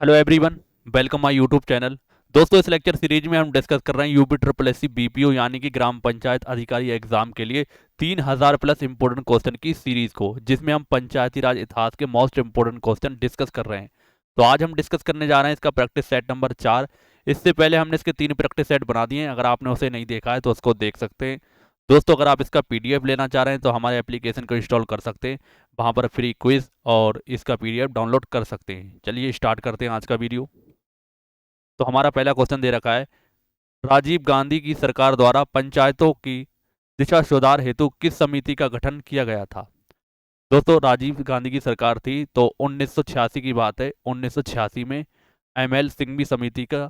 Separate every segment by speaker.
Speaker 1: Hello everyone, welcome my YouTube channel. दोस्तों, इस lecture series में हम डिस्कस कर रहे हैं UP triple S C BPO यानी कि ग्राम पंचायत अधिकारी एग्जाम के लिए 3000 प्लस इंपॉर्टेंट क्वेश्चन की सीरीज को, जिसमें हम पंचायती राज इतिहास के मोस्ट इंपॉर्टेंट क्वेश्चन डिस्कस कर रहे हैं। तो आज हम डिस्कस करने जा रहे हैं इसका प्रैक्टिस सेट नंबर 4। इससे पहले हमने इसके 3 प्रैक्टिस सेट बना दिए हैं। अगर आपने उसे नहीं देखा है तो उसको देख सकते हैं। दोस्तों, अगर आप इसका पीडीएफ लेना चाह रहे हैं तो हमारे एप्लीकेशन को इंस्टॉल कर सकते हैं। वहाँ पर फ्री क्विज और इसका पीडीएफ डाउनलोड कर सकते हैं। चलिए स्टार्ट करते हैं आज का वीडियो। तो हमारा पहला क्वेश्चन दे रखा है, राजीव गांधी की सरकार द्वारा पंचायतों की दिशा सुधार हेतु किस समिति का गठन किया गया था। दोस्तों, राजीव गांधी की सरकार थी तो 1986 की बात है। 1986 में एमएल सिंघवी समिति का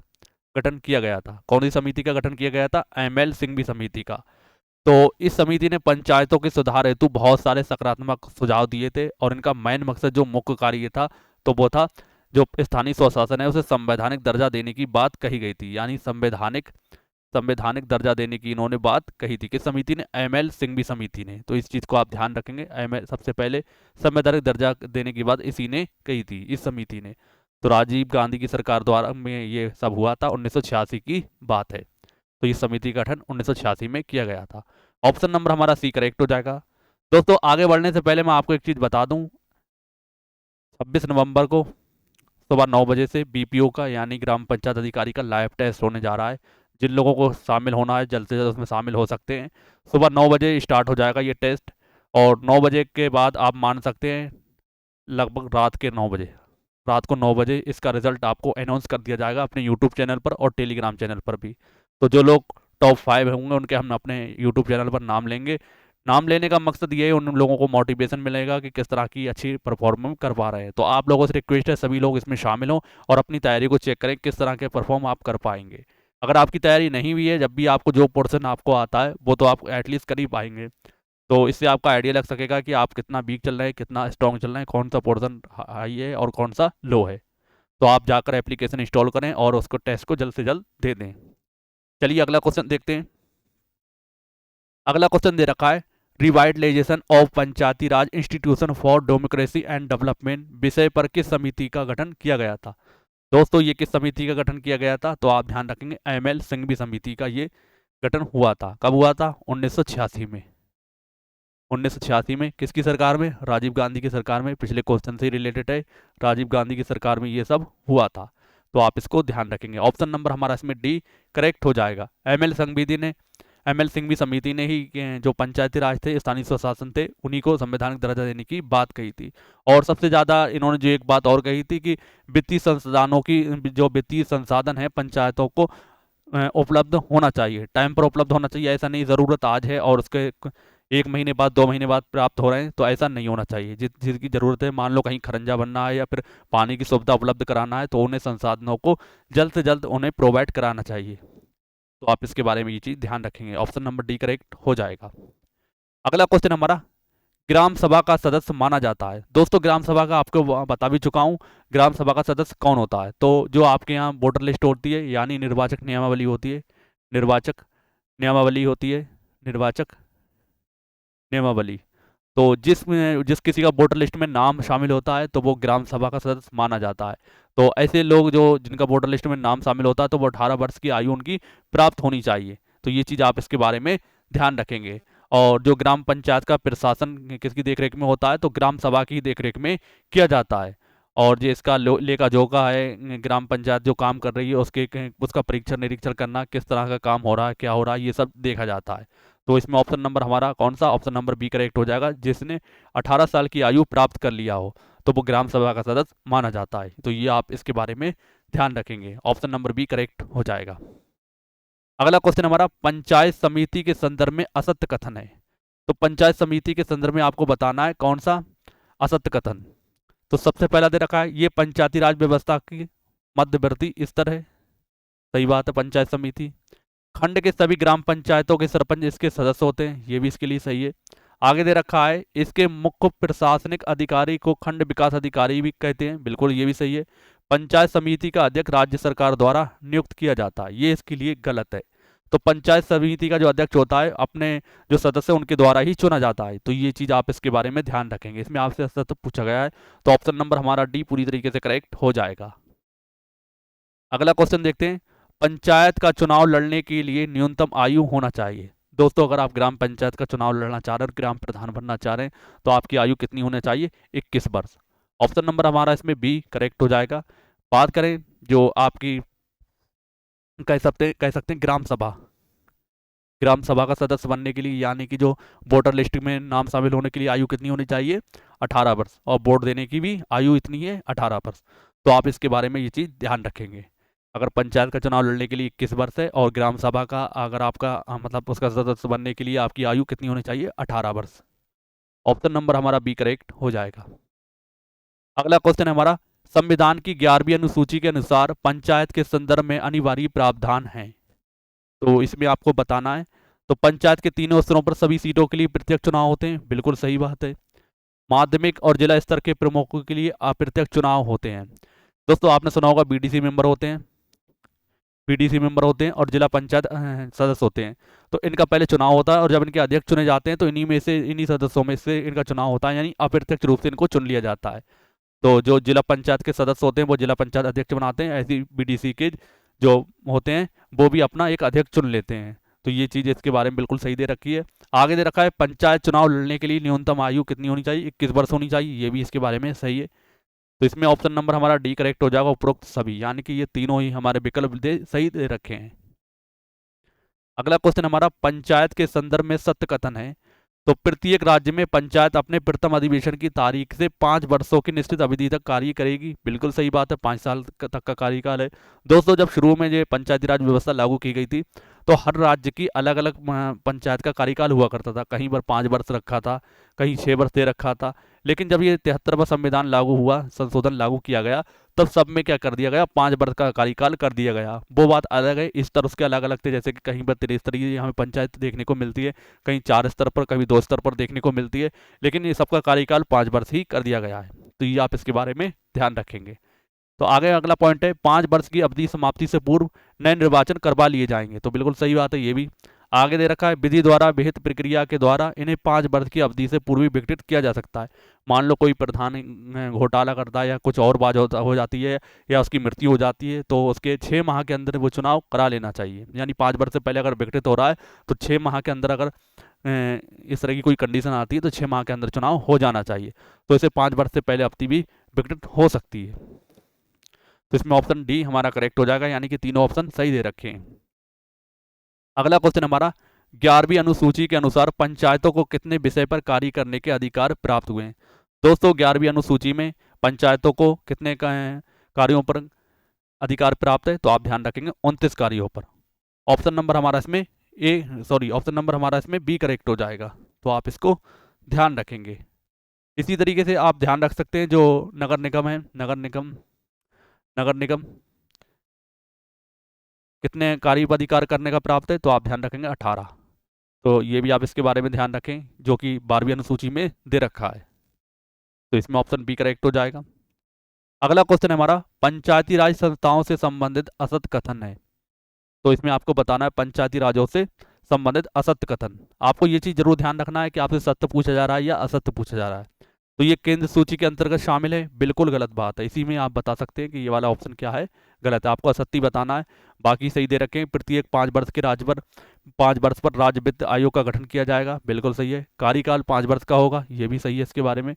Speaker 1: गठन किया गया था। कौन सी समिति का गठन किया गया था? एमएल सिंघवी समिति का। तो इस समिति ने पंचायतों के सुधार हेतु बहुत सारे सकारात्मक सुझाव दिए थे और इनका मेन मकसद जो मुख्य कार्य था तो वो था जो स्थानीय स्वशासन है उसे संवैधानिक दर्जा देने की बात कही गई थी। यानी संवैधानिक संवैधानिक दर्जा देने की इन्होंने बात कही थी। किस समिति ने? एमएल सिंघवी समिति ने। तो इस चीज को आप ध्यान रखेंगे। एमएल सबसे पहले संवैधानिक दर्जा देने की बात इसी ने कही थी, इस समिति ने। तो राजीव गांधी की सरकार द्वारा में ये सब हुआ था, 1986 की बात है। तो इस समिति का गठन 1986 में किया गया था। ऑप्शन नंबर हमारा सी करेक्ट हो जाएगा। दोस्तों, आगे बढ़ने से पहले मैं आपको एक चीज बता दूं, 26 नवंबर को सुबह 9 बजे से बीपीओ का यानी ग्राम पंचायत अधिकारी का लाइव टेस्ट होने जा रहा है। जिन लोगों को शामिल होना है जल्द से जल्द उसमें शामिल हो सकते हैं। सुबह 9 बजे स्टार्ट हो जाएगा ये टेस्ट और 9 बजे के बाद आप मान सकते हैं लगभग रात को 9 बजे इसका रिजल्ट आपको अनाउंस कर दिया जाएगा अपने यूट्यूब चैनल पर और टेलीग्राम चैनल पर भी। तो जो लोग टॉप 5 होंगे उनके हम अपने यूट्यूब चैनल पर नाम लेंगे। नाम लेने का मकसद ये है उन लोगों को मोटिवेशन मिलेगा कि किस तरह की अच्छी परफॉर्मेंस कर पा रहे हैं। तो आप लोगों से रिक्वेस्ट है सभी लोग इसमें शामिल हों और अपनी तैयारी को चेक करें किस तरह के परफॉर्म आप कर पाएंगे। अगर आपकी तैयारी नहीं हुई है, जब भी आपको जो पोर्शन आपको आता है वो तो आप एटलीस्ट कर ही पाएंगे। तो इससे आपका आइडिया लग सकेगा कि आप कितना वीक चल रहे हैं, कितना स्ट्रॉन्ग चल रहे हैं, कौन सा पोर्शन हाई है और कौन सा लो है। तो आप जाकर एप्लीकेशन इंस्टॉल करें और उसको टेस्ट को जल्द से जल्द दे दें। चलिए अगला क्वेश्चन देखते हैं। अगला क्वेश्चन दे रखा है, revitalisation of Panchayati Raj institution for democracy and development विषय पर किस समिति का गठन किया गया था। दोस्तों, ये किस समिति का गठन किया गया था? तो आप ध्यान रखेंगे एमएल सिंघवी समिति का ये गठन हुआ था। कब हुआ था? 1986 में। 1986 में किसकी सरकार में? राजीव गांधी की सरकार में। पिछले क्वेश्चन से रिलेटेड है, राजीव गांधी की सरकार में ये सब हुआ था। तो आप इसको ध्यान रखेंगे। ऑप्शन नंबर हमारा इसमें डी करेक्ट हो जाएगा। एमएल सिंघवी समिति ने ही जो पंचायती राज थे, स्थानीय स्वशासन थे, उन्हीं को संवैधानिक दर्जा देने की बात कही थी। और सबसे ज़्यादा इन्होंने जो एक बात और कही थी कि वित्तीय संसाधनों की जो वित्तीय संसाधन है पंचायतों को उपलब्ध होना चाहिए, टाइम पर उपलब्ध होना चाहिए। ऐसा नहीं ज़रूरत आज है और उसके 1 महीने बाद 2 महीने बाद प्राप्त हो रहे हैं, तो ऐसा नहीं होना चाहिए। जिसकी ज़रूरत है, मान लो कहीं खरंजा बनना है या फिर पानी की सुविधा उपलब्ध कराना है, तो उन्हें संसाधनों को जल्द से जल्द उन्हें प्रोवाइड कराना चाहिए। तो आप इसके बारे में ये चीज़ ध्यान रखेंगे। ऑप्शन नंबर डी करेक्ट हो जाएगा। अगला क्वेश्चन हमारा, ग्राम सभा का सदस्य माना जाता है। दोस्तों, ग्राम सभा का आपको बता भी चुका हूँ। ग्राम सभा का सदस्य कौन होता है? तो जो आपके यहाँ वोटर लिस्ट होती है यानी निर्वाचक नियमावली होती है, निर्वाचक नियमावली होती है, निर्वाचक नियमावली। तो जिस किसी का वोटर लिस्ट में नाम शामिल होता है तो वो ग्राम सभा का सदस्य माना जाता है। तो ऐसे लोग जो जिनका वोटर लिस्ट में नाम शामिल होता है तो वो 18 वर्ष की आयु उनकी प्राप्त होनी चाहिए। तो ये चीज़ आप इसके बारे में ध्यान रखेंगे। और जो ग्राम पंचायत का प्रशासन किसकी देखरेख में होता है? तो ग्राम सभा की देखरेख में किया जाता है। और जो इसका लेखा जोखा है, ग्राम पंचायत जो काम कर रही है उसका परीक्षण निरीक्षण करना, किस तरह का काम हो रहा है, क्या हो रहा है, ये सब देखा जाता है। तो इसमें ऑप्शन नंबर हमारा कौन सा? ऑप्शन नंबर बी करेक्ट हो जाएगा। जिसने 18 साल की आयु प्राप्त कर लिया हो तो वो ग्राम सभा का सदस्य माना जाता है। तो ये आप इसके बारे में ध्यान रखेंगे। ऑप्शन नंबर बी करेक्ट हो जाएगा। अगला क्वेश्चन हमारा, पंचायत समिति के संदर्भ में असत्य कथन है। तो पंचायत समिति के संदर्भ में आपको बताना है कौन सा असत्य कथन। तो सबसे पहला दे रखा है, ये पंचायती राज व्यवस्था की मध्यवर्ती स्तर है। सही बात है। पंचायत समिति खंड के सभी ग्राम पंचायतों के सरपंच इसके सदस्य होते हैं, ये भी इसके लिए सही है। आगे दे रखा है, इसके मुख्य प्रशासनिक अधिकारी को खंड विकास अधिकारी भी कहते हैं, बिल्कुल ये भी सही है। पंचायत समिति का अध्यक्ष राज्य सरकार द्वारा नियुक्त किया जाता है, ये इसके लिए गलत है। तो पंचायत समिति का जो अध्यक्ष होता है अपने जो सदस्य उनके द्वारा ही चुना जाता है। तो ये चीज़ आप इसके बारे में ध्यान रखेंगे। इसमें आपसे सतत पूछा गया है। तो ऑप्शन नंबर हमारा डी पूरी तरीके से करेक्ट हो जाएगा। अगला क्वेश्चन देखते हैं, पंचायत का चुनाव लड़ने के लिए न्यूनतम आयु होना चाहिए। दोस्तों अगर आप ग्राम पंचायत का चुनाव लड़ना चाह रहे हैं और ग्राम प्रधान बनना चाह रहे हैं तो आपकी आयु कितनी होनी चाहिए? 21 वर्ष। ऑप्शन नंबर हमारा इसमें बी करेक्ट हो जाएगा। बात करें जो आपकी कह सकते हैं ग्राम सभा का सदस्य बनने के लिए, यानी कि जो वोटर लिस्ट में नाम शामिल होने के लिए आयु कितनी होनी चाहिए? 18 वर्ष। और वोट देने की भी आयु इतनी है, 18 वर्ष। तो आप इसके बारे में ये चीज़ ध्यान रखेंगे। अगर पंचायत का चुनाव लड़ने के लिए 21 वर्ष है और ग्राम सभा का अगर आपका मतलब उसका सदस्य बनने के लिए आपकी आयु कितनी होनी चाहिए? 18 वर्ष। ऑप्शन नंबर हमारा बी करेक्ट हो जाएगा। अगला क्वेश्चन है हमारा, संविधान की 11वीं अनुसूची के अनुसार पंचायत के संदर्भ में अनिवार्य प्रावधान है। तो इसमें आपको बताना है, तो पंचायत के तीनों स्तरों पर सभी सीटों के लिए प्रत्यक्ष चुनाव होते हैं, बिल्कुल सही बात है। माध्यमिक और जिला स्तर के प्रमुखों के लिए अप्रत्यक्ष चुनाव होते हैं। दोस्तों आपने सुना होगा बीडीसी मेंबर होते हैं और जिला पंचायत सदस्य होते हैं। तो इनका पहले चुनाव होता है और जब इनके अध्यक्ष चुने जाते हैं तो इन्हीं सदस्यों में से इनका चुनाव होता है, यानी अप्रत्यक्ष रूप से इनको चुन लिया जाता है। तो जो जिला पंचायत के सदस्य होते हैं वो जिला पंचायत अध्यक्ष बनाते हैं, ऐसी बीडीसी के जो होते हैं वो भी अपना एक अध्यक्ष चुन लेते हैं। तो ये चीज़ इसके बारे में बिल्कुल सही दे रखी है। आगे दे रखा है पंचायत चुनाव लड़ने के लिए न्यूनतम आयु कितनी होनी चाहिए? 21 वर्ष होनी चाहिए, ये भी इसके बारे में सही है। तो इसमें ऑप्शन नंबर हमारा डी करेक्ट हो जाएगा, उपरोक्त सभी, यानी कि ये तीनों ही हमारे विकल्प सही दे रखे हैं। अगला क्वेश्चन हमारा, पंचायत के संदर्भ में सत्य कथन है। तो प्रत्येक राज्य में पंचायत अपने प्रथम अधिवेशन की तारीख से 5 वर्षों की निश्चित अवधि तक कार्य करेगी, बिल्कुल सही बात है, 5 साल तक का कार्यकाल है। दोस्तों जब शुरू में ये पंचायती राज व्यवस्था लागू की गई थी तो हर राज्य की अलग अलग पंचायत का कार्यकाल हुआ करता था, कहीं पर 5 वर्ष रखा था, कहीं 6 वर्ष दे रखा था। लेकिन जब ये 73वां संविधान लागू हुआ, संशोधन लागू किया गया, तब सब में क्या कर दिया गया? 5 वर्ष का कार्यकाल कर दिया गया। वो बात अलग है, स्तर उसके अलग अलग थे, जैसे कि कहीं पर त्रिस्तरीय हमें पंचायत देखने को मिलती है, कहीं 4 स्तर पर, कभी 2 स्तर पर देखने को मिलती है, लेकिन ये सबका कार्यकाल 5 वर्ष ही कर दिया गया है। तो ये आप इसके बारे में ध्यान रखेंगे। तो आगे अगला पॉइंट है, 5 वर्ष की अवधि समाप्ति से पूर्व नए निर्वाचन करवा लिए जाएंगे, तो बिल्कुल सही बात है ये भी। आगे दे रखा है, विधि द्वारा विहित प्रक्रिया के द्वारा इन्हें 5 वर्ष की अवधि से पूर्व विघटित किया जा सकता है। मान लो कोई प्रधान घोटाला करता है या कुछ और बात हो जाती है या उसकी मृत्यु हो जाती है, तो उसके 6 माह के अंदर वो चुनाव करा लेना चाहिए, यानी 5 वर्ष से पहले अगर विघटित हो रहा है तो 6 माह के अंदर अगर इस तरह की कोई कंडीशन आती है तो 6 माह के अंदर चुनाव हो जाना चाहिए। तो इसे 5 वर्ष से पहले अवधि भी विघटित हो सकती है। तो इसमें ऑप्शन डी हमारा करेक्ट हो जाएगा, यानी कि तीनों ऑप्शन सही दे रखे हैं। अगला क्वेश्चन हमारा, 11वीं अनुसूची के अनुसार पंचायतों को कितने विषय पर कार्य करने के अधिकार प्राप्त हुए हैं? दोस्तों 11वीं अनुसूची में पंचायतों को कितने कार्यों पर अधिकार प्राप्त है? तो आप ध्यान रखेंगे 29 कार्यों पर। ऑप्शन नंबर हमारा इसमें बी करेक्ट हो जाएगा, तो आप इसको ध्यान रखेंगे। इसी तरीके से आप ध्यान रख सकते हैं जो नगर निगम है, नगर निगम कितने कार्य अधिकार करने का प्राप्त है? तो आप ध्यान रखेंगे 18। तो ये भी आप इसके बारे में ध्यान रखें, जो कि 12वीं अनुसूची में दे रखा है। तो इसमें ऑप्शन बी करेक्ट हो जाएगा। अगला क्वेश्चन है हमारा, पंचायती राज संस्थाओं से संबंधित असत्य कथन है। तो इसमें आपको बताना है पंचायती राजों से संबंधित असत्य कथन। आपको ये चीज़ जरूर ध्यान रखना है कि आपसे सत्य पूछा जा रहा है या असत्य पूछा जा रहा है। तो ये केंद्र सूची के अंतर्गत शामिल है, बिल्कुल गलत बात है। इसी में आप बता सकते हैं कि ये वाला ऑप्शन क्या है, गलत है। आपको असत्य बताना है, बाकी सही दे रखें। प्रत्येक 5 वर्ष के 5 वर्ष पर राज्य वित्त आयोग का गठन किया जाएगा, बिल्कुल सही है। कार्यकाल 5 वर्ष का होगा, ये भी सही है इसके बारे में।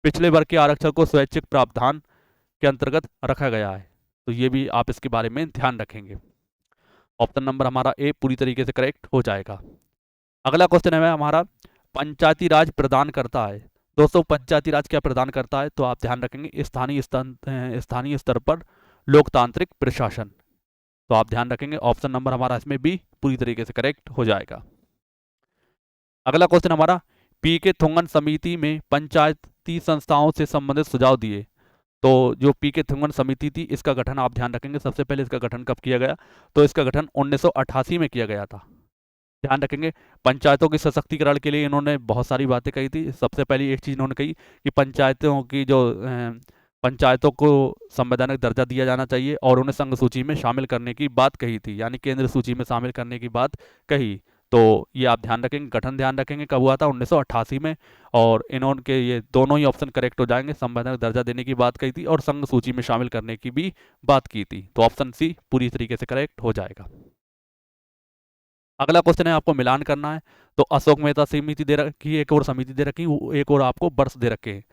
Speaker 1: पिछले वर्ग के आरक्षण को स्वैच्छिक प्रावधान के अंतर्गत रखा गया है, तो ये भी आप इसके बारे में ध्यान रखेंगे। ऑप्शन नंबर हमारा ए पूरी तरीके से करेक्ट हो जाएगा। अगला क्वेश्चन है हमारा, पंचायती राज प्रदान करता है। दोस्तों पंचायती राज क्या प्रदान करता है? तो आप ध्यान रखेंगे स्थानीय स्तर पर लोकतांत्रिक प्रशासन। तो आप ध्यान रखेंगे ऑप्शन नंबर हमारा इसमें बी पूरी तरीके से करेक्ट हो जाएगा। अगला क्वेश्चन हमारा, पी के थुंगन समिति में पंचायती संस्थाओं से संबंधित सुझाव दिए। तो जो पी के थुंगन समिति थी, इसका गठन आप ध्यान रखेंगे, सबसे पहले इसका गठन कब किया गया? तो इसका गठन 1988 में किया गया था। ध्यान रखेंगे पंचायतों के सशक्तिकरण के लिए इन्होंने बहुत सारी बातें कही थी। सबसे पहली एक चीज़ इन्होंने कही कि पंचायतों को संवैधानिक दर्जा दिया जाना चाहिए और उन्हें संघ सूची में शामिल करने की बात कही थी, यानी केंद्र सूची में शामिल करने की बात कही। तो ये आप ध्यान रखेंगे, गठन ध्यान रखेंगे कब हुआ था, 1988 में। और इन्होंने ये दोनों ही ऑप्शन करेक्ट हो जाएंगे। संवैधानिक दर्जा देने की बात कही थी और संघ सूची में शामिल करने की भी बात की थी, तो ऑप्शन सी पूरी तरीके से करेक्ट हो जाएगा। अगला क्वेश्चन है, आपको मिलान करना है। तो अशोक मेहता समिति दे रखी है, एक और समिति दे रखी, एक और आपको वर्ष दे रखे हैं।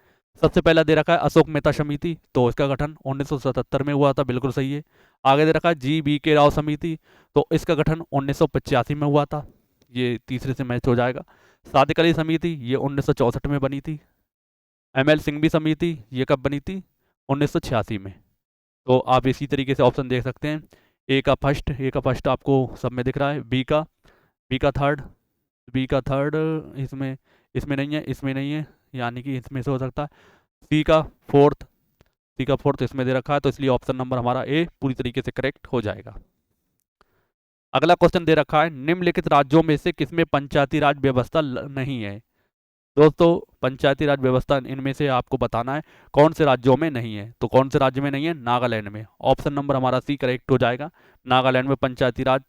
Speaker 1: सबसे पहला दे रखा है अशोक मेहता समिति, तो इसका गठन 1977 में हुआ था, बिल्कुल सही है। आगे दे रखा है GBK राव समिति, तो इसका गठन 1985 में हुआ था, ये तीसरे से मैच हो जाएगा। सादिक अली समिति ये 1964 में बनी थी। ML सिंघवी समिति ये कब बनी थी, 1986 में। तो आप इसी तरीके से ऑप्शन देख सकते हैं। ए का फर्स्ट आपको सब में दिख रहा है। बी का थर्ड इसमें इसमें नहीं है, इसमें नहीं है, यानी कि इसमें से हो सकता है। सी का फोर्थ इसमें दे रखा है, तो इसलिए ऑप्शन नंबर हमारा ए पूरी तरीके से करेक्ट हो जाएगा। अगला क्वेश्चन दे रखा है, निम्नलिखित राज्यों में से किसमें पंचायती राज व्यवस्था नहीं है। दोस्तों पंचायती राज व्यवस्था इनमें से आपको बताना है कौन से राज्यों में नहीं है। तो कौन से राज्य में नहीं है, नागालैंड में। ऑप्शन नंबर हमारा सी करेक्ट हो जाएगा। नागालैंड में पंचायती राज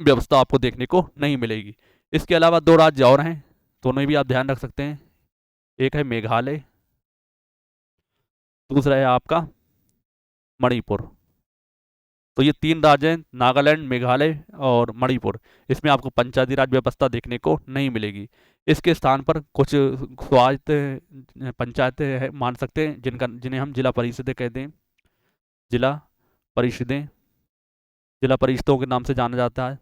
Speaker 1: व्यवस्था आपको देखने को नहीं मिलेगी। इसके अलावा दो राज्य और हैं, दोनों भी आप ध्यान रख सकते हैं। एक है मेघालय, दूसरा है आपका मणिपुर। तो ये तीन राज्य हैं, नागालैंड, मेघालय और मणिपुर। इसमें आपको पंचायती राज व्यवस्था देखने को नहीं मिलेगी। इसके स्थान पर कुछ स्वायत्त पंचायतें मान सकते हैं, जिन्हें हम जिला परिषदें कहते हैं। जिला परिषदें जिला परिषदों के नाम से जाना जाता है।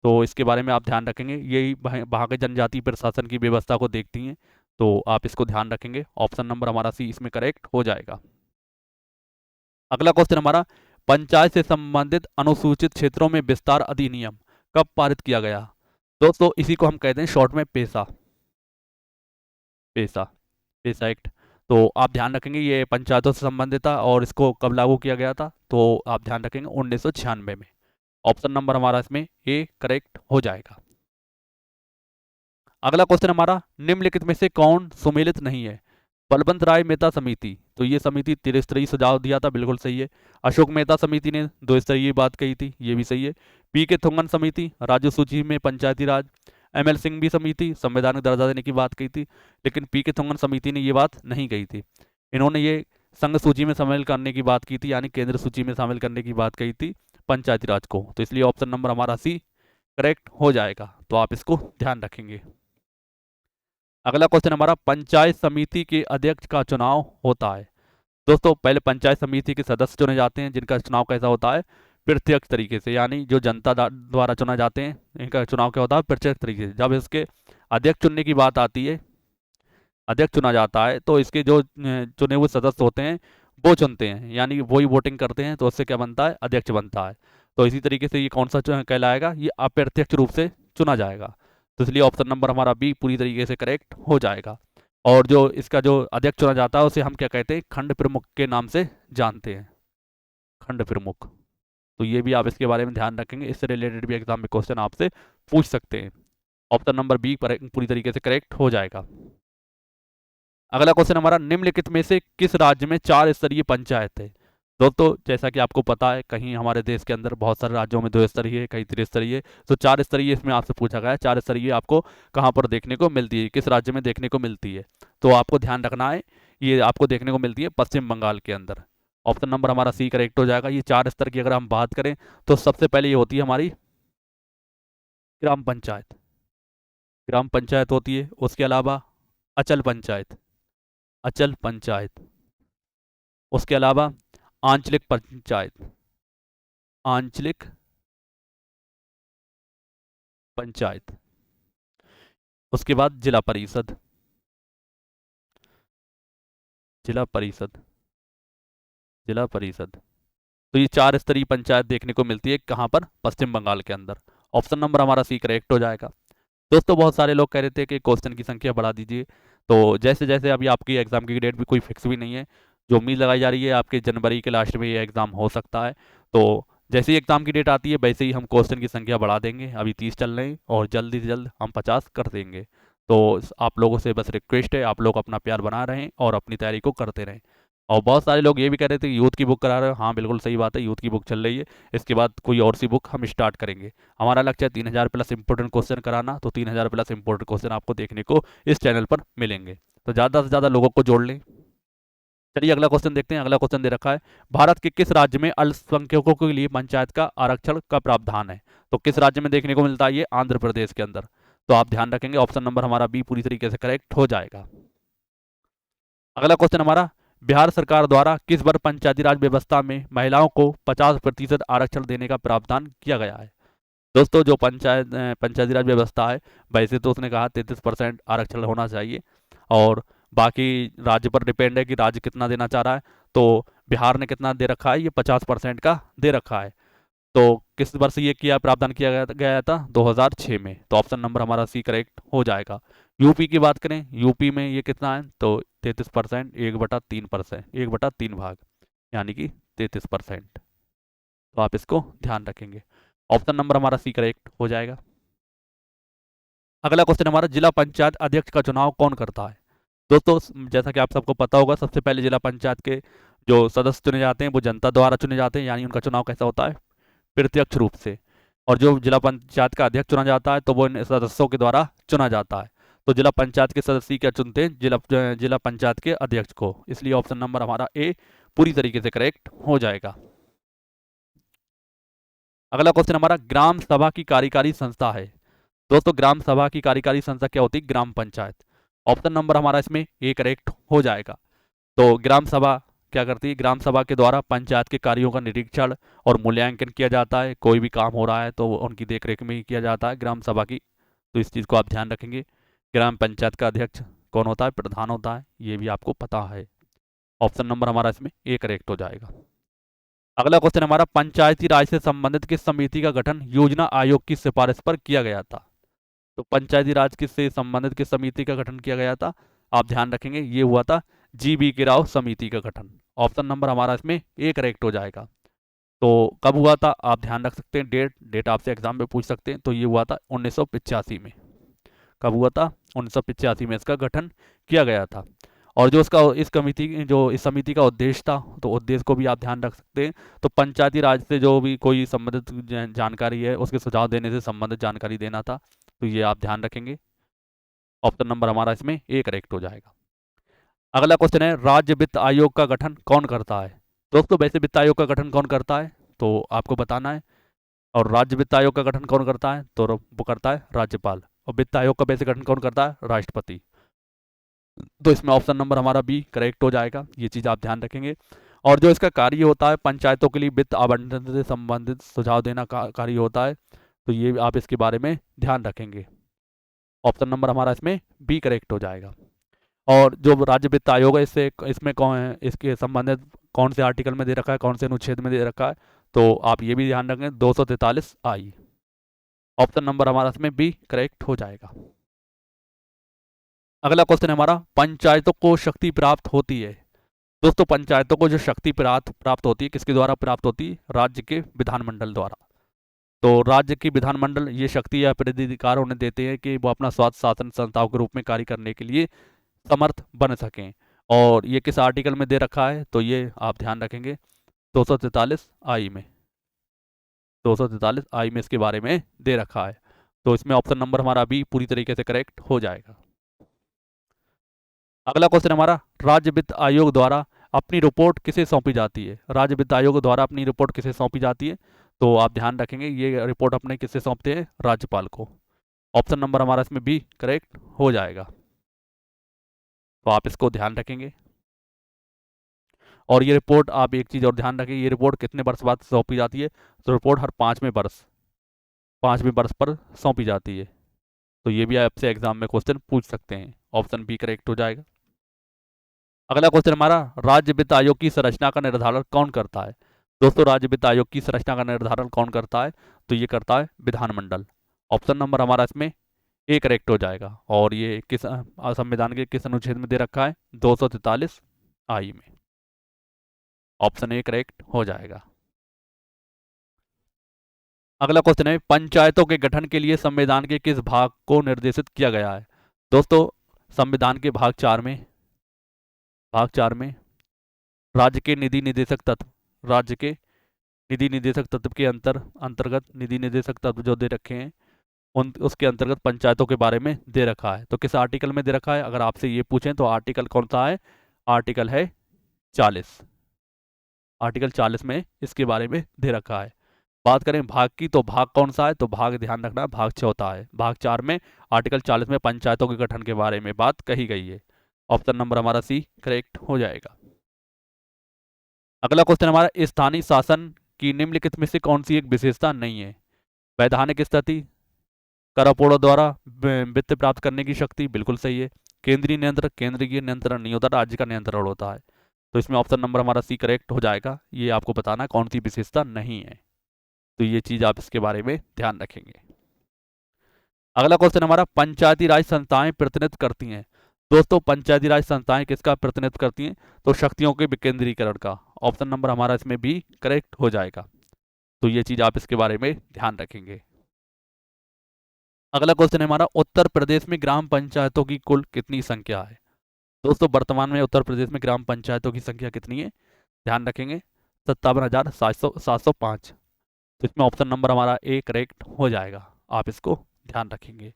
Speaker 1: तो इसके बारे में आप ध्यान रखेंगे, यही वहाँ के जनजातीय प्रशासन की व्यवस्था को देखती हैं, तो आप इसको ध्यान रखेंगे। ऑप्शन नंबर हमारा सी इसमें करेक्ट हो जाएगा। अगला क्वेश्चन हमारा, पंचायत से संबंधित अनुसूचित क्षेत्रों में विस्तार अधिनियम कब पारित किया गया। दोस्तों इसी को हम कहते हैं शॉर्ट में पेशा पेशा पेशा एक्ट। तो आप ध्यान रखेंगे ये पंचायतों से संबंधित था और इसको कब लागू किया गया था, तो आप ध्यान रखेंगे 1996 में। ऑप्शन नंबर हमारा इसमें ए करेक्ट हो जाएगा। अगला क्वेश्चन हमारा, निम्नलिखित में से कौन सुमेलित नहीं है। बलवंत राय मेहता समिति, तो ये समिति त्रिस्तरीय सुझाव दिया था, बिल्कुल सही है। अशोक मेहता समिति ने दो स्तरीय बात कही थी, ये भी सही है। PK थुंगन समिति राज्य सूची में पंचायती राज। ML सिंघवी समिति संवैधानिक दर्जा देने की बात कही थी, लेकिन PK थुंगन समिति ने ये बात नहीं कही थी। इन्होंने ये संघ सूची में शामिल करने की बात की थी, यानी केंद्र सूची में शामिल करने की बात कही थी पंचायती राज को। तो इसलिए ऑप्शन नंबर हमारा सी करेक्ट हो जाएगा, तो आप इसको ध्यान रखेंगे। अगला क्वेश्चन हमारा, पंचायत समिति के अध्यक्ष का चुनाव होता है। दोस्तों पहले पंचायत समिति के सदस्य चुने जाते हैं, जिनका चुनाव कैसा होता है, प्रत्यक्ष तरीके से, यानी जो जनता द्वारा चुना जाते हैं, इनका चुनाव क्या होता है, प्रत्यक्ष तरीके से। जब इसके अध्यक्ष चुनने की बात आती है, अध्यक्ष चुना जाता है, तो इसके जो चुने हुए सदस्य होते हैं वो चुनते हैं, यानी वही वोटिंग करते हैं, तो उससे क्या बनता है, अध्यक्ष बनता है। तो इसी तरीके से ये कौन सा कहलाएगा, ये अप्रत्यक्ष रूप से चुना जाएगा। तो इसलिए ऑप्शन नंबर हमारा बी पूरी तरीके से करेक्ट हो जाएगा। और जो इसका जो अध्यक्ष चुना जाता है उसे हम क्या कहते हैं, खंड प्रमुख के नाम से जानते हैं, खंड प्रमुख। तो ये भी आप इसके बारे में ध्यान रखेंगे, इससे रिलेटेड भी एग्जाम में क्वेश्चन आपसे पूछ सकते हैं। ऑप्शन नंबर बी पूरी तरीके से करेक्ट हो जाएगा। अगला क्वेश्चन हमारा, निम्नलिखित में से किस राज्य में 4 स्तरीय पंचायत है। दोस्तों जैसा कि आपको पता है, कहीं हमारे देश के अंदर बहुत सारे राज्यों में 2 स्तरीय है, कहीं 3 स्तरीय, तो 4 स्तरीय इसमें आपसे पूछा गया है। 4 स्तरीय आपको कहाँ पर देखने को मिलती है, किस राज्य में देखने को मिलती है, तो आपको ध्यान रखना है, ये आपको देखने को मिलती है पश्चिम बंगाल के अंदर। ऑप्शन नंबर हमारा सी करेक्ट हो जाएगा। ये 4 स्तर की अगर हम बात करें तो सबसे पहले ये होती है हमारी ग्राम पंचायत, ग्राम पंचायत होती है। उसके अलावा अचल पंचायत, अचल पंचायत। उसके अलावा आंचलिक पंचायत, आंचलिक पंचायत। उसके बाद जिला परिषद, जिला परिषद, जिला परिषद। तो ये 4 स्तरीय पंचायत देखने को मिलती है कहाँ पर, पश्चिम बंगाल के अंदर। ऑप्शन नंबर हमारा सी करेक्ट हो जाएगा। दोस्तों बहुत सारे लोग कह रहे थे कि क्वेश्चन की संख्या बढ़ा दीजिए, तो जैसे जैसे अभी आपकी एग्जाम की डेट भी कोई फिक्स भी नहीं है, जो उम्मीद लगाई जा रही है आपके जनवरी के लास्ट में ये एग्ज़ाम हो सकता है। तो जैसे ही एग्ज़ाम की डेट आती है वैसे ही हम क्वेश्चन की संख्या बढ़ा देंगे। अभी 30 चल रहे हैं और जल्दी से जल्द हम 50 कर देंगे। तो आप लोगों से बस रिक्वेस्ट है, आप लोग अपना प्यार बना रहें और अपनी तैयारी को करते रहें। और बहुत सारे लोग ये भी कह रहे थे कि यूथ की बुक करा रहे हो। हाँ बिल्कुल सही बात है, यूथ की बुक चल रही है। इसके बाद कोई और सी बुक हम स्टार्ट करेंगे। हमारा लक्ष्य है 3000 प्लस इंपॉर्टेंट क्वेश्चन कराना, तो 3000 प्लस इंपॉर्टेंट क्वेश्चन आपको देखने को इस चैनल पर मिलेंगे। तो ज़्यादा से ज़्यादा लोगों को जोड़ लें। चलिए अगला क्वेश्चन देखते हैं। अगला क्वेश्चन दे रखा है, भारत के किस राज्य में अल्पसंख्यकों के लिए पंचायत का आरक्षण का प्रावधान है? तो किस राज्य में देखने को मिलता है? ये आंध्र प्रदेश के अंदर। तो आप ध्यान रखेंगे, ऑप्शन नंबर हमारा बी पूरी तरीके से करेक्ट हो जाएगा। अगला क्वेश्चन हमारा, बिहार सरकार द्वारा किस वर्ष पंचायती राज व्यवस्था में महिलाओं को 50% आरक्षण देने का प्रावधान किया गया है? दोस्तों जो पंचायती राज व्यवस्था है, वैसे तो उसने कहा 33% आरक्षण होना चाहिए, और बाकी राज्य पर डिपेंड है कि राज्य कितना देना चाह रहा है। तो बिहार ने कितना दे रखा है? ये 50% का दे रखा है। तो किस वर्ष ये किया प्रावधान किया गया था? 2006 में। तो ऑप्शन नंबर हमारा सी करेक्ट हो जाएगा। यूपी की बात करें, यूपी में ये कितना है? तो 33%, 1/3%, 1/3 भाग, यानी कि 33%। तो आप इसको ध्यान रखेंगे। ऑप्शन नंबर हमारा सी करेक्ट हो जाएगा। अगला क्वेश्चन हमारा, जिला पंचायत अध्यक्ष का चुनाव कौन करता है? दोस्तों जैसा कि आप सबको पता होगा, सबसे पहले जिला पंचायत के जो सदस्य चुने जाते हैं वो जनता द्वारा चुने जाते हैं, यानी उनका चुनाव कैसा होता है? प्रत्यक्ष रूप से। और जो जिला पंचायत का अध्यक्ष चुना जाता है तो वो इन सदस्यों के द्वारा चुना जाता है। तो जिला पंचायत के सदस्य क्या चुनते हैं? जिला पंचायत के अध्यक्ष को। इसलिए ऑप्शन नंबर हमारा ए पूरी तरीके से करेक्ट हो जाएगा। अगला क्वेश्चन हमारा, ग्राम सभा की कार्यकारी संस्था है। दोस्तों ग्राम सभा की कार्यकारी संस्था क्या होती है? ग्राम पंचायत। ऑप्शन नंबर हमारा इसमें ए करेक्ट हो जाएगा। तो ग्राम सभा क्या करती है? ग्राम सभा के द्वारा पंचायत के कार्यों का निरीक्षण और मूल्यांकन किया जाता है। कोई भी काम हो रहा है तो उनकी देखरेख में ही किया जाता है ग्राम सभा की। तो इस चीज़ को आप ध्यान रखेंगे। ग्राम पंचायत का अध्यक्ष कौन होता है? प्रधान होता है, ये भी आपको पता है। ऑप्शन नंबर हमारा इसमें ए करेक्ट हो जाएगा। अगला क्वेश्चन हमारा, पंचायती राज से संबंधित किस समिति का गठन योजना आयोग की सिफारिश पर किया गया था? तो पंचायती राज से संबंधित किस समिति का गठन किया गया था? आप ध्यान रखेंगे, ये हुआ था GV के राव समिति का गठन। ऑप्शन नंबर हमारा इसमें ए करेक्ट हो जाएगा। तो कब हुआ था? आप ध्यान रख सकते हैं, डेट आपसे एग्जाम में पूछ सकते हैं। तो ये हुआ था 1985 में। कब हुआ था? 1985 में इसका गठन किया गया था। और जो इसका इस समिति का उद्देश्य था, तो उद्देश्य को भी आप ध्यान रख सकते हैं। तो पंचायती राज से जो भी कोई संबंधित जानकारी है उसके सुझाव देने से संबंधित जानकारी देना था। तो ये आप ध्यान रखेंगे। ऑप्शन नंबर हमारा इसमें ए करेक्ट हो जाएगा। अगला क्वेश्चन है, राज्य वित्त आयोग का गठन कौन करता है? दोस्तों वैसे वित्त आयोग का गठन कौन करता है तो आपको बताना है। और राज्य वित्त आयोग का गठन कौन करता है? तो वो करता है राज्यपाल। और वित्त आयोग का वैसे गठन कौन करता है? राष्ट्रपति। तो इसमें ऑप्शन नंबर हमारा बी करेक्ट हो जाएगा। ये चीज़ आप ध्यान रखेंगे। और जो इसका कार्य होता है, पंचायतों के लिए वित्त आवंटन से संबंधित सुझाव देना कार्य होता है। तो ये आप इसके बारे में ध्यान रखेंगे। ऑप्शन नंबर हमारा इसमें बी करेक्ट हो जाएगा। और जो राज्य वित्त आयोग है, इससे इसमें कौन है, इसके संबंधित कौन से आर्टिकल में दे रखा है, कौन से अनुच्छेद में दे रखा है? तो आप ये भी ध्यान रखें, 243 आई। ऑप्शन नंबर हमारा इसमें बी करेक्ट हो जाएगा। अगला क्वेश्चन हमारा, पंचायतों को शक्ति प्राप्त होती है। दोस्तों पंचायतों को जो शक्ति प्राप्त होती है, किसके द्वारा प्राप्त होती है? राज्य के विधानमंडल द्वारा। तो राज्य की विधानमंडल ये शक्ति या प्राधिकार उन्हें देते हैं कि वो अपना स्वायत्त शासन संस्थाओं के रूप में कार्य करने के लिए समर्थ बन सकें। और ये किस आर्टिकल में दे रखा है? तो ये आप ध्यान रखेंगे, 243 आई में। 243 आई में इसके बारे में दे रखा है। तो इसमें ऑप्शन नंबर हमारा बी पूरी तरीके से करेक्ट हो जाएगा। अगला क्वेश्चन हमारा, राज्य वित्त आयोग द्वारा अपनी रिपोर्ट किसे सौंपी जाती है? राज्य वित्त आयोग द्वारा अपनी रिपोर्ट किसे सौंपी जाती है? तो आप ध्यान रखेंगे, ये रिपोर्ट अपने किसे सौंपते हैं? राज्यपाल को। ऑप्शन नंबर हमारा इसमें बी करेक्ट हो जाएगा। तो आप इसको ध्यान रखेंगे। और ये रिपोर्ट, आप एक चीज़ और ध्यान रखें, ये रिपोर्ट कितने वर्ष बाद सौंपी जाती है? तो रिपोर्ट हर 5वें वर्ष पर सौंपी जाती है। तो ये भी आपसे एग्जाम में क्वेश्चन पूछ सकते हैं। ऑप्शन बी करेक्ट हो जाएगा। अगला क्वेश्चन हमारा, राज्य वित्त आयोग की संरचना का निर्धारण कौन करता है? दोस्तों राज्य वित्त आयोग की संरचना का निर्धारण कौन करता है? तो ये करता है विधानमंडल। ऑप्शन नंबर हमारा इसमें ए करेक्ट हो जाएगा। और ये किस संविधान के किस अनुच्छेद में दे रखा है? 243 आई में। ऑप्शन ए करेक्ट हो जाएगा। अगला क्वेश्चन है, पंचायतों के गठन के लिए संविधान के किस भाग को निर्देशित किया गया है? दोस्तों संविधान के भाग 4 में राज्य के निधि निदेशक तत्व, राज्य के निधि निदेशक तत्व के अंतर्गत निधि निदेशक तत्व जो दे रखे हैं उन उसके अंतर्गत पंचायतों के बारे में दे रखा है। तो किस आर्टिकल में दे रखा है, अगर आपसे ये पूछें तो आर्टिकल कौन सा है, आर्टिकल है 40। आर्टिकल 40 में इसके बारे में दे रखा है। बात करें भाग की, तो भाग कौन सा है, तो भाग ध्यान रखना भाग चौथा है। भाग 4 में आर्टिकल 40 में पंचायतों के गठन के बारे में बात कही गई है। ऑप्शन नंबर हमारा सी करेक्ट हो जाएगा। अगला क्वेश्चन हमारा, स्थानीय शासन की निम्नलिखित में से कौन सी एक विशेषता नहीं है। वैधानिक स्थिति, करापोड़ों द्वारा वित्त प्राप्त करने की शक्ति, बिल्कुल सही है। केंद्रीय नियंत्रण, केंद्रीय नियंत्रण नहीं होता, राज्य का नियंत्रण होता है। तो इसमें ऑप्शन नंबर हमारा सी करेक्ट हो जाएगा। ये आपको बताना कौन सी विशेषता नहीं है, तो ये चीज आप इसके बारे में ध्यान रखेंगे। अगला क्वेश्चन हमारा, पंचायती राज संस्थाएं प्रतिनिधित्व करती हैं। दोस्तों पंचायती राज संस्थाएं किसका प्रतिनिधित्व करती हैं, तो शक्तियों के विकेंद्रीकरण का। ऑप्शन नंबर हमारा इसमें भी करेक्ट हो जाएगा। तो ये चीज आप इसके बारे में ध्यान रखेंगे। अगला क्वेश्चन है हमारा, उत्तर प्रदेश में ग्राम पंचायतों की कुल कितनी संख्या है। दोस्तों वर्तमान में उत्तर प्रदेश में ग्राम पंचायतों की संख्या कितनी है, ध्यान रखेंगे 57,705। तो इसमें ऑप्शन नंबर हमारा ए करेक्ट हो जाएगा, आप इसको ध्यान रखेंगे।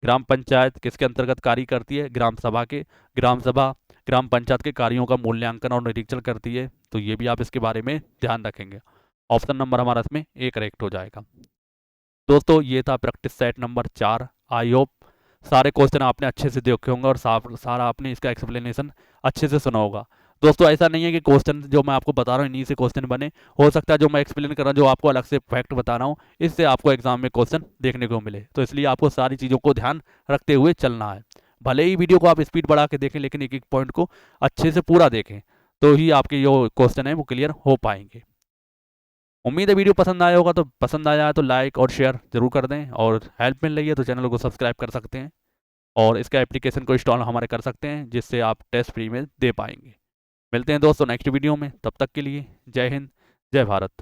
Speaker 1: ग्राम पंचायत किसके अंतर्गत कार्य करती है, ग्राम सभा के। ग्राम सभा ग्राम पंचायत के कार्यों का मूल्यांकन और निरीक्षण करती है। तो ये भी आप इसके बारे में ध्यान रखेंगे। ऑप्शन नंबर हमारा इसमें ए करेक्ट हो जाएगा। दोस्तों ये था practice set number 4। I hope सारे क्वेश्चन आपने अच्छे से देखे होंगे और सारा आपने इसका एक्सप्लेनेशन अच्छे से सुना होगा। दोस्तों ऐसा नहीं है कि क्वेश्चन जो मैं आपको बता रहा हूँ इन्हीं से क्वेश्चन बने, हो सकता है जो मैं एक्सप्लेन कर रहा हूँ, जो आपको अलग से फैक्ट बता रहा हूँ, इससे आपको एग्जाम में क्वेश्चन देखने को मिले। तो इसलिए आपको सारी चीज़ों को ध्यान रखते हुए चलना है। भले ही वीडियो को आप स्पीड बढ़ा के देखें, लेकिन एक एक पॉइंट को अच्छे से पूरा देखें, तो ही आपके जो क्वेश्चन है वो क्लियर हो पाएंगे। उम्मीद है वीडियो पसंद आया होगा, तो पसंद आया है तो लाइक और शेयर जरूर कर दें, और हेल्प मिल रही है तो चैनल को सब्सक्राइब कर सकते हैं, और इसका एप्लीकेशन को इंस्टॉल हमारे कर सकते हैं, जिससे आप टेस्ट फ्री में दे पाएंगे। मिलते हैं दोस्तों नेक्स्ट वीडियो में, तब तक के लिए जय हिंद, जय भारत।